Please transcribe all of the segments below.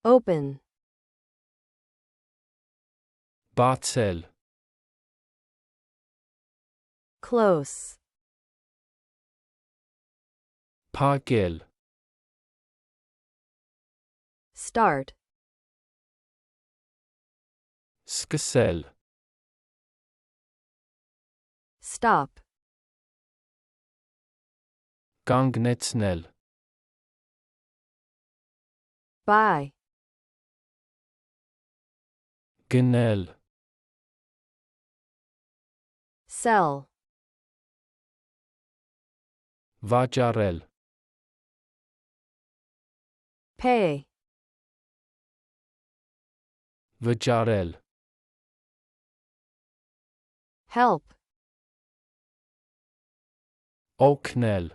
Open. Բացել. Close. Փակել. Start. Սկսել. Stop. Կանգնեցնել. Buy. Գնել. Sell. Վաճառել. Pay. Վճարել. Help. Օգնել.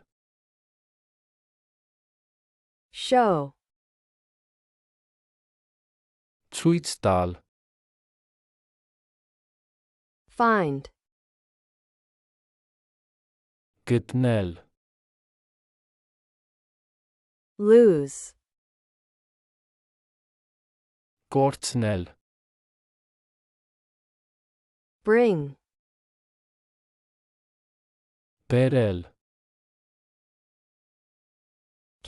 Show. Ցույց տալ. Find. Գտնել. Lose. Կորցնել. Bring. Բերել.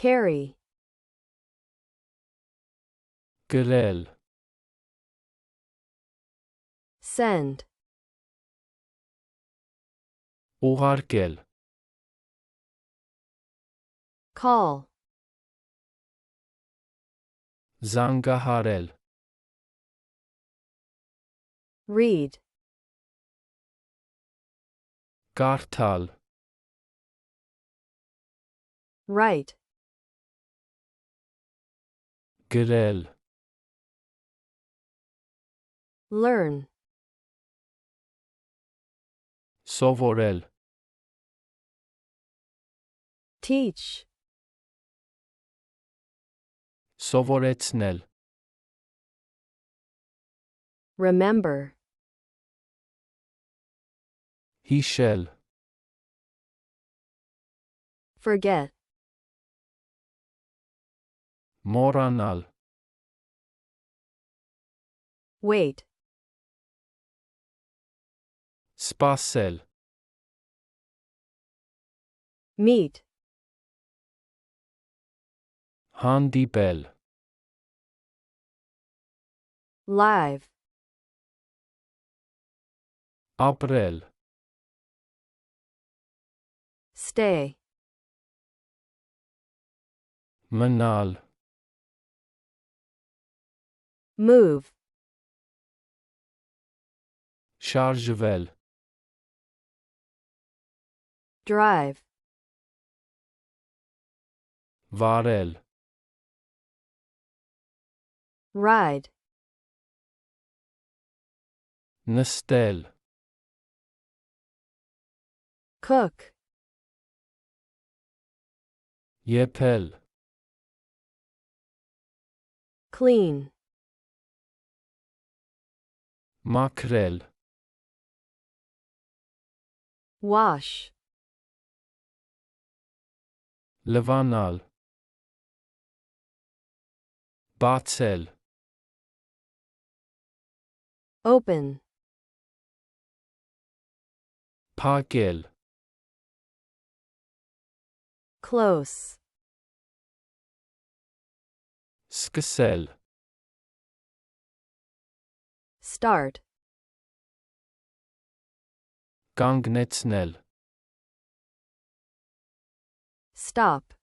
Carry. Գրել. Send. Ուղարկել. Call. Զանգահարել. Read. Կարդալ. Write. Գրել. Learn. Սովորել. Teach. Սովորեցնել. Remember. Հիշել. Forget. Մոռանալ. Wait. Սպասել. Meet. Հանդիպել. Live. Ապրել. Stay. Մնալ. Move. Շարժվել. Drive. Վարել. Ride. Նստել. Cook. Եփել. Clean. Մաքրել. Wash. Լվանալ. Բացել. Open. Փակել. Close. Սկսել. Start. Կանգնեցնել. Stop.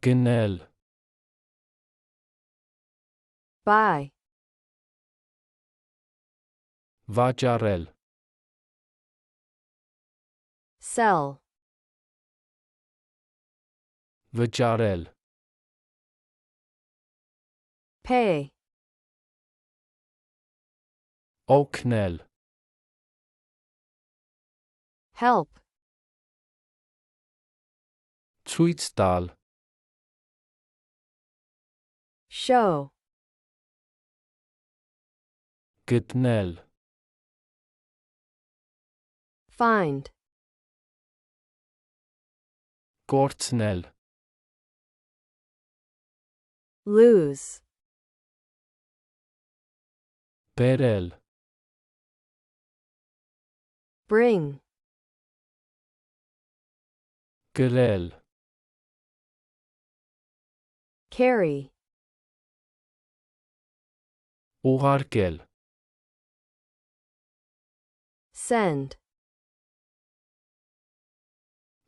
Գնել. Buy. Վաճառել. Sell. Վճարել. Pay. Օգնել. Help. Ցույց տալ. Show. Գտնել. Find. Կորցնել. lose, Բերել, bring, գրել, carry, ուղարկել, send,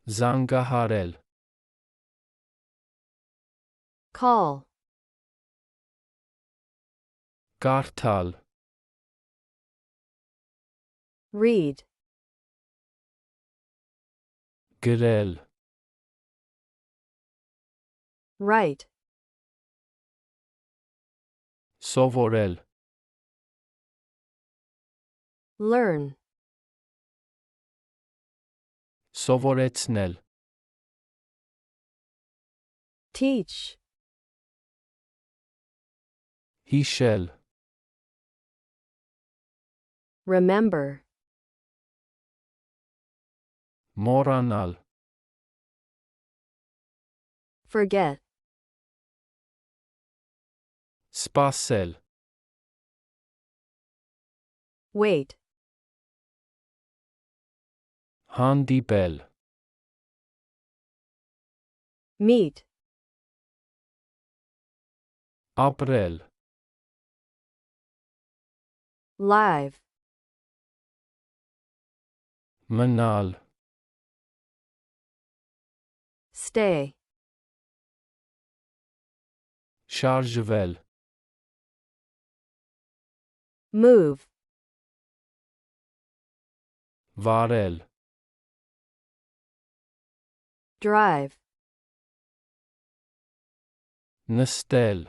զանգահարել, call, կարդալ, read, գրել, write, սովորել, learn, սովորեցնել, teach, հիշել, remember, մոռանալ, forget, սպասել, wait, հանդիպել, meet, ապրել, live, մնալ, stay, շարժվել, move, վարել, drive, նստել,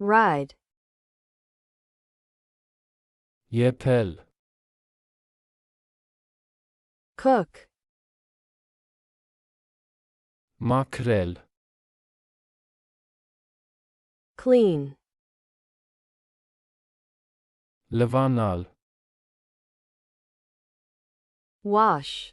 ride, եփել, cook, մաքրել, clean, լվանալ, wash,